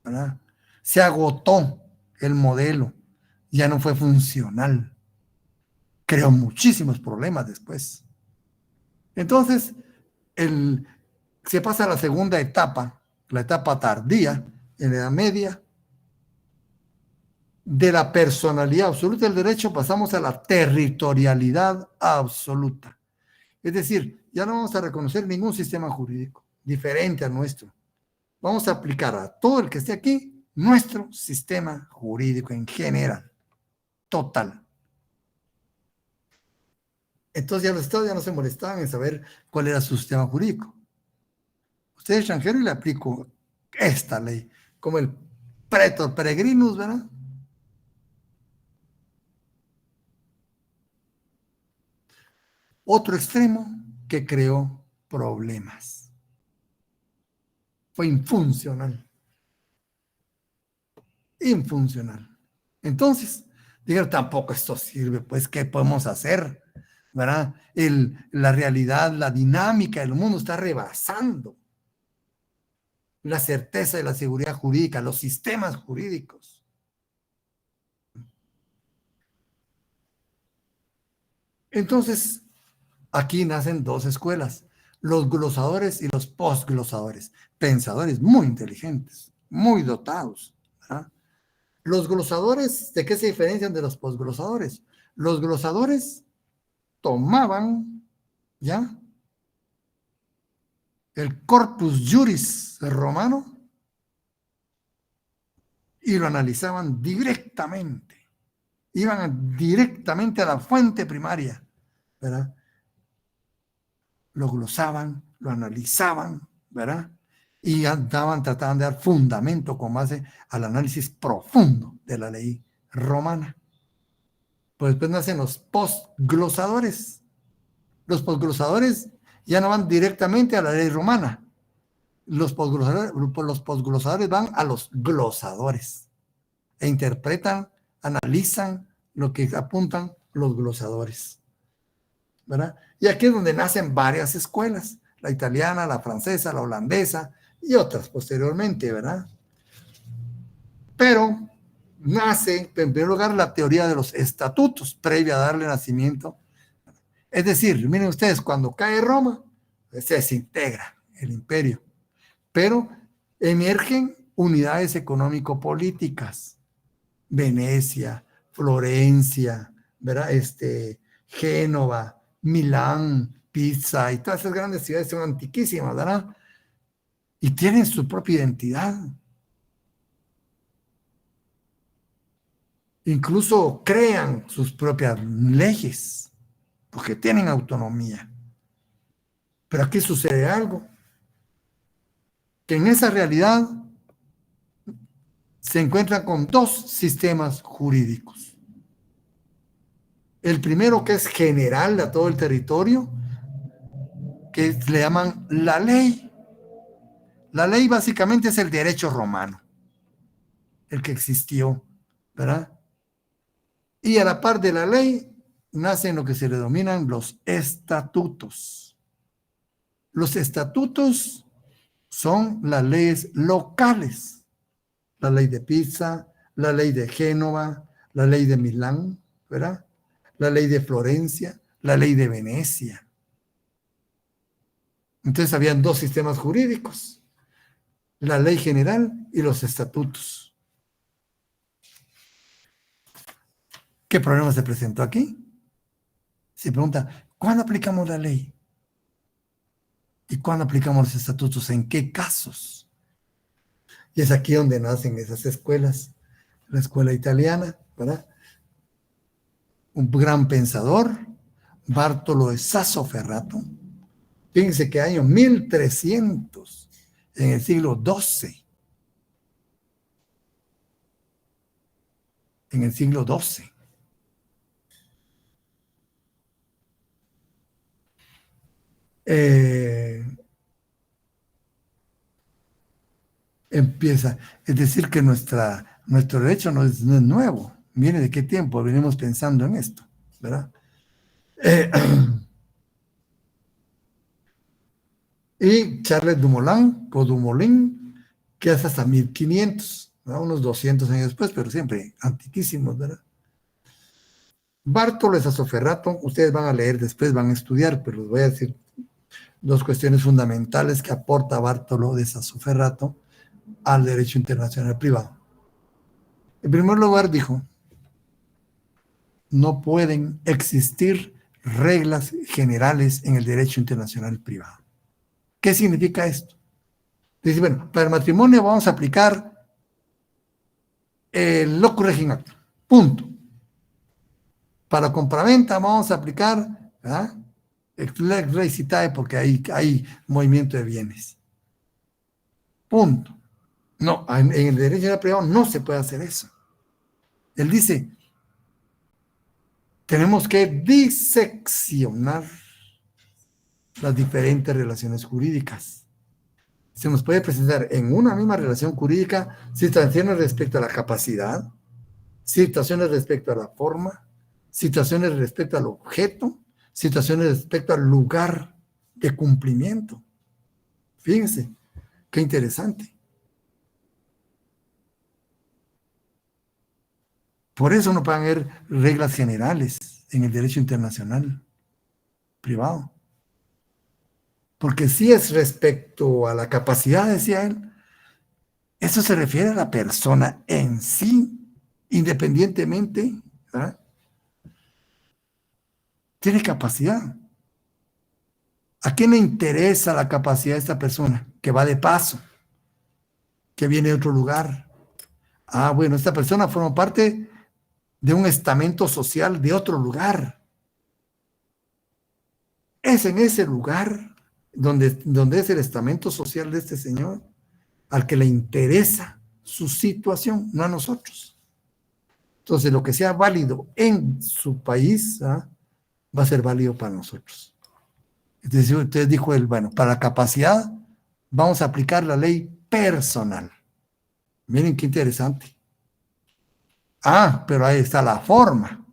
¿verdad? Se agotó el modelo. Ya no fue funcional. Creó muchísimos problemas después. Entonces, se pasa a la segunda etapa, la etapa tardía, en la Edad Media. De la personalidad absoluta del derecho pasamos a la territorialidad absoluta. Es decir, ya no vamos a reconocer ningún sistema jurídico diferente al nuestro. Vamos a aplicar a todo el que esté aquí nuestro sistema jurídico en general, total. Entonces ya los estados ya no se molestaban en saber cuál era su sistema jurídico. Usted es extranjero y le aplico esta ley, como el pretor peregrinus, ¿verdad? Otro extremo que creó problemas. Fue infuncional. Infuncional. Entonces, dijeron, tampoco esto sirve, pues, ¿qué podemos hacer? ¿Verdad? La realidad, la dinámica del mundo está rebasando la certeza de la seguridad jurídica, los sistemas jurídicos. Entonces, aquí nacen dos escuelas, los glosadores y los postglosadores, pensadores muy inteligentes, muy dotados, ¿verdad? Los glosadores, ¿de qué se diferencian de los postglosadores? Los glosadores tomaban, ¿ya?, el corpus juris romano y lo analizaban directamente. Iban directamente a la fuente primaria, ¿verdad? Lo glosaban, lo analizaban, ¿verdad? Y trataban de dar fundamento con base al análisis profundo de la ley romana. Pues después nacen los postglosadores. Los postglosadores ya no van directamente a la ley romana. Los postglosadores van a los glosadores e interpretan, analizan lo que apuntan los glosadores, ¿verdad? Y aquí es donde nacen varias escuelas, la italiana, la francesa, la holandesa y otras posteriormente, ¿verdad? Pero nace, en primer lugar, la teoría de los estatutos, previa a darle nacimiento. Es decir, miren ustedes, cuando cae Roma, se desintegra el imperio, pero emergen unidades económico-políticas. Venecia, Florencia, ¿verdad? Génova, Milán, Pisa y todas esas grandes ciudades son antiquísimas, ¿verdad? Y tienen su propia identidad. Incluso crean sus propias leyes, porque tienen autonomía. Pero aquí sucede algo, que en esa realidad se encuentran con dos sistemas jurídicos. El primero, que es general a todo el territorio, que le llaman la ley. La ley básicamente es el derecho romano, el que existió, ¿verdad? Y a la par de la ley nacen lo que se le denominan los estatutos. Los estatutos son las leyes locales, la ley de Pisa, la ley de Génova, la ley de Milán, ¿verdad? La ley de Florencia, la ley de Venecia. Entonces habían dos sistemas jurídicos, la ley general y los estatutos. ¿Qué problema se presentó aquí? Se pregunta, ¿cuándo aplicamos la ley? ¿Y cuándo aplicamos los estatutos? ¿En qué casos? Y es aquí donde nacen esas escuelas. La escuela italiana, ¿verdad? Un gran pensador, Bartolo de Sassoferrato. Fíjense que año 1300, en el siglo XII. En el siglo XII. Empieza, es decir que nuestro derecho no es nuevo, viene de qué tiempo venimos pensando en esto, ¿verdad? Y Charles Dumoulin, o Dumoulin, que es hasta 1500, ¿verdad? Unos 200 años después, pero siempre antiquísimos, ¿verdad? Bartolo de Sassoferrato, ustedes van a leer después, van a estudiar, pero les voy a decir dos cuestiones fundamentales que aporta Bartolo de Sassoferrato al derecho internacional privado. En primer lugar, dijo, no pueden existir reglas generales en el derecho internacional privado. ¿Qué significa esto? Dice, bueno, para el matrimonio vamos a aplicar el locus regin actum, punto. Para compraventa vamos a aplicar lex rei citae porque hay movimiento de bienes. Punto. No, en el derecho privado no se puede hacer eso. Él dice, tenemos que diseccionar las diferentes relaciones jurídicas. Se nos puede presentar en una misma relación jurídica situaciones respecto a la capacidad, situaciones respecto a la forma, situaciones respecto al objeto, situaciones respecto al lugar de cumplimiento. Fíjense, qué interesante. Por eso no pueden haber reglas generales en el derecho internacional privado. Porque si es respecto a la capacidad, decía él, eso se refiere a la persona en sí, independientemente, ¿verdad? Tiene capacidad. ¿A quién le interesa la capacidad de esta persona que va de paso, que viene de otro lugar? Ah, bueno, esta persona forma parte de un estamento social de otro lugar. Es en ese lugar donde es el estamento social de este señor al que le interesa su situación, no a nosotros. Entonces, lo que sea válido en su país va a ser válido para nosotros. Entonces dijo él, bueno, para la capacidad vamos a aplicar la ley personal. Miren qué interesante. Ah, pero ahí está la forma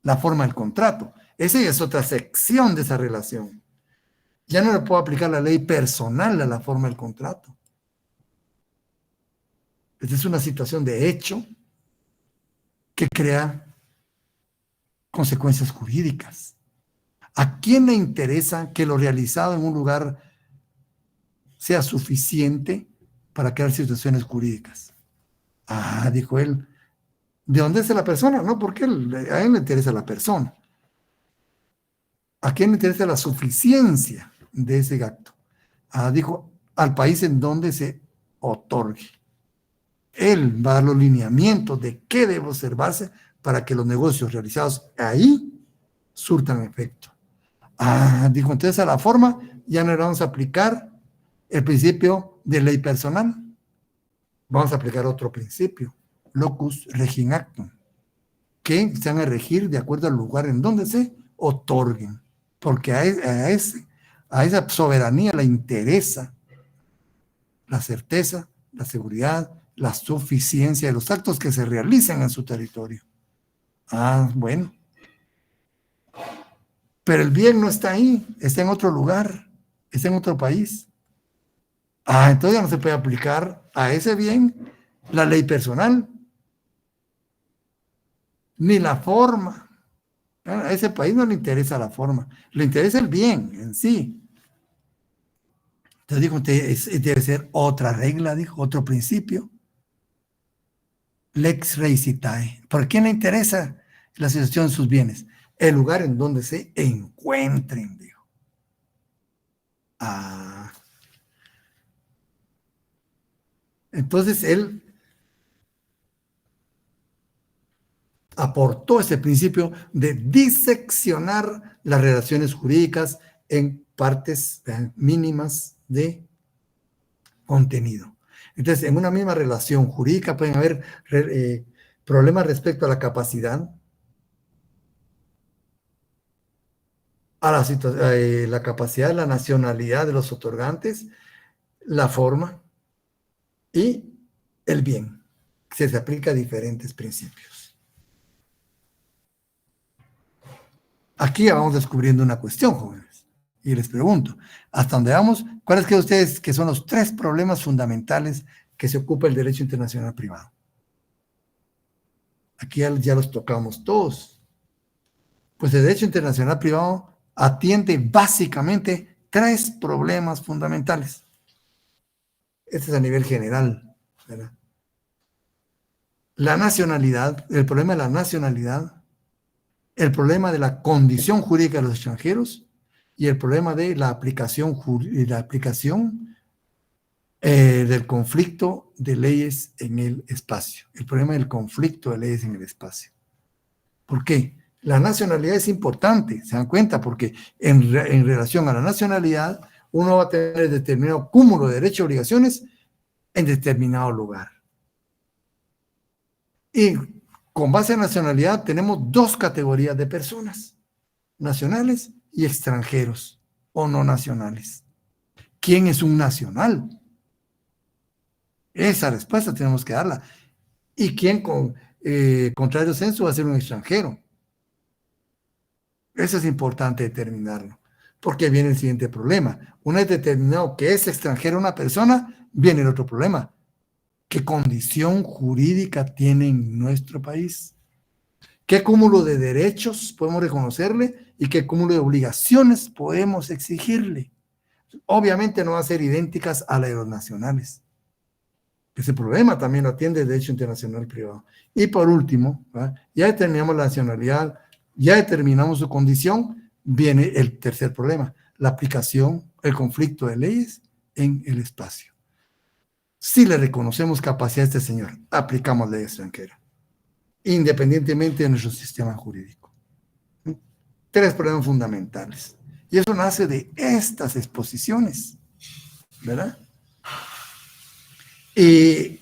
del contrato. Esa ya es otra sección de esa relación. Ya no le puedo aplicar la ley personal a la forma del contrato. Esta es una situación de hecho que crea consecuencias jurídicas. ¿A quién le interesa que lo realizado en un lugar sea suficiente para crear situaciones jurídicas? Ah, dijo él, ¿de dónde es la persona? No, porque a él le interesa la persona. ¿A quién le interesa la suficiencia de ese acto? Ah, dijo, al país en donde se otorgue. Él va a dar los lineamientos de qué debe observarse para que los negocios realizados ahí surtan efecto. Ah, dijo, entonces a la forma ya no le vamos a aplicar el principio de ley personal. Vamos a aplicar otro principio, locus regin actum, que se van a regir de acuerdo al lugar en donde se otorguen, porque a esa soberanía le interesa la certeza, la seguridad, la suficiencia de los actos que se realicen en su territorio. Ah, bueno. Pero el bien no está ahí, está en otro lugar, está en otro país. Ah, entonces ya no se puede aplicar a ese bien la ley personal, ni la forma. A ese país no le interesa la forma, le interesa el bien en sí. Entonces dijo, debe ser otra regla, dijo, otro principio. Lex rei citae. ¿Por quién le interesa la situación de sus bienes? El lugar en donde se encuentren, dijo. Ah. Entonces él aportó ese principio de diseccionar las relaciones jurídicas en partes mínimas de contenido. Entonces, en una misma relación jurídica pueden haber problemas respecto a la capacidad, a la capacidad, la nacionalidad de los otorgantes, la forma y el bien. Se aplica a diferentes principios. Aquí ya vamos descubriendo una cuestión, jóvenes. Y les pregunto, hasta donde vamos, ¿cuáles creen ustedes que son los 3 problemas fundamentales que se ocupa el derecho internacional privado? Aquí ya los tocamos todos. Pues el derecho internacional privado atiende básicamente 3 problemas fundamentales. Este es a nivel general, ¿verdad? La nacionalidad, el problema de la nacionalidad, el problema de la condición jurídica de los extranjeros y el problema de la aplicación del conflicto de leyes en el espacio. El problema del conflicto de leyes en el espacio. ¿Por qué? La nacionalidad es importante, se dan cuenta, porque en relación a la nacionalidad, uno va a tener determinado cúmulo de derechos y obligaciones en determinado lugar. Y con base en nacionalidad tenemos 2 categorías de personas, nacionales y extranjeros o no nacionales. ¿Quién es un nacional? Esa respuesta tenemos que darla. ¿Y quién contrario censo va a ser un extranjero? Eso es importante determinarlo, porque viene el siguiente problema. Una vez determinado que es extranjera una persona, viene el otro problema. ¿Qué condición jurídica tiene en nuestro país? ¿Qué cúmulo de derechos podemos reconocerle y qué cúmulo de obligaciones podemos exigirle? Obviamente no van a ser idénticas a las de los nacionales. Ese problema también lo atiende el derecho internacional privado. Y por último, ¿verdad? Ya determinamos la nacionalidad, ya determinamos su condición, viene el tercer problema, la aplicación, el conflicto de leyes en el espacio. Si le reconocemos capacidad a este señor, aplicamos ley extranjera, independientemente de nuestro sistema jurídico. 3 problemas fundamentales. Y eso nace de estas exposiciones, ¿verdad? Y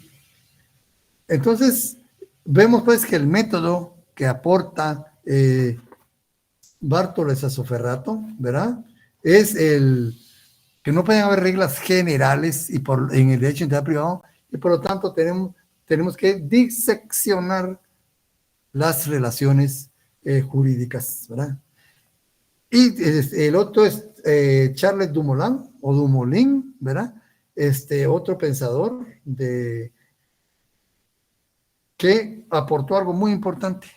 entonces vemos pues que el método que aporta Bartolo Sassoferrato, ¿verdad? Es el que no pueden haber reglas generales en el derecho internacional privado, y por lo tanto tenemos que diseccionar las relaciones jurídicas, ¿verdad? Y el otro es Charles Dumoulin, ¿verdad? Otro pensador que aportó algo muy importante,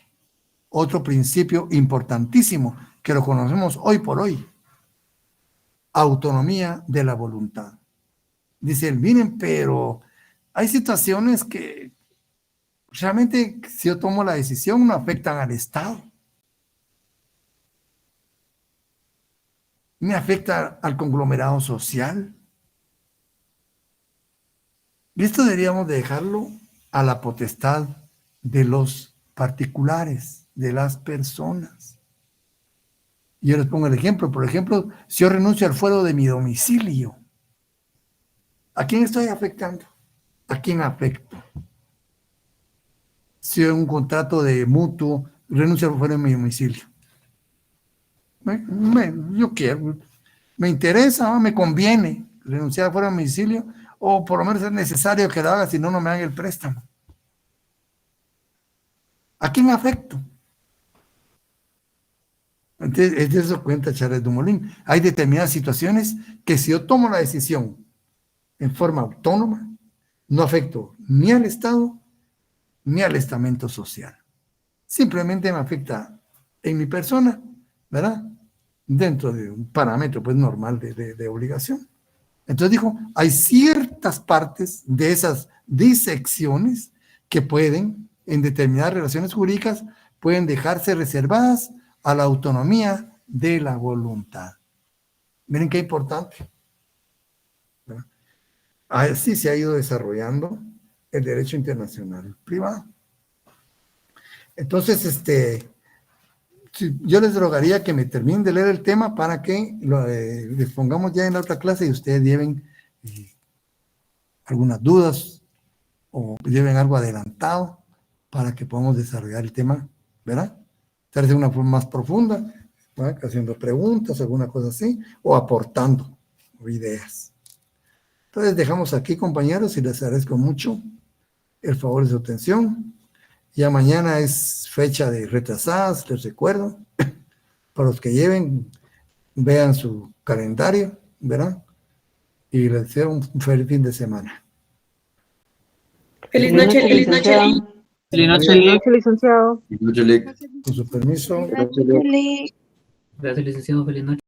otro principio importantísimo que lo conocemos hoy por hoy: autonomía de la voluntad. Dice él, miren, pero hay situaciones que realmente, si yo tomo la decisión, no afectan al Estado. Me afecta al conglomerado social. Y esto deberíamos de dejarlo a la potestad de los particulares, de las personas. Yo les pongo el ejemplo. Por ejemplo, si yo renuncio al fuero de mi domicilio, ¿a quién estoy afectando? ¿A quién afecto? Si en un contrato de mutuo renuncio al fuero de mi domicilio, yo quiero, me interesa, me conviene renunciar al fuero de mi domicilio, o por lo menos es necesario que lo haga, si no, no me hagan el préstamo. ¿A quién afecto? Entonces, es de eso cuenta Charles Dumoulin. Hay determinadas situaciones que si yo tomo la decisión en forma autónoma, no afecto ni al Estado ni al estamento social. Simplemente me afecta en mi persona, ¿verdad? Dentro de un parámetro pues normal de obligación. Entonces dijo, hay ciertas partes de esas disecciones que pueden, en determinadas relaciones jurídicas, pueden dejarse reservadas a la autonomía de la voluntad. Miren qué importante. Así se ha ido desarrollando el derecho internacional privado. Entonces, yo les rogaría que me terminen de leer el tema para que les pongamos ya en la otra clase y ustedes lleven algunas dudas o lleven algo adelantado para que podamos desarrollar el tema, ¿verdad? Tal vez de una forma más profunda, ¿verdad? Haciendo preguntas, alguna cosa así, o aportando ideas. Entonces dejamos aquí, compañeros, y les agradezco mucho el favor de su atención. Ya mañana es fecha de retrasadas, les recuerdo. Para los que lleven, vean su calendario, ¿verdad? Y les deseo un feliz fin de semana. Feliz noche, licenciado. Feliz noche, licenciado. Con su permiso. Gracias. Gracias, licenciado. Feliz noche.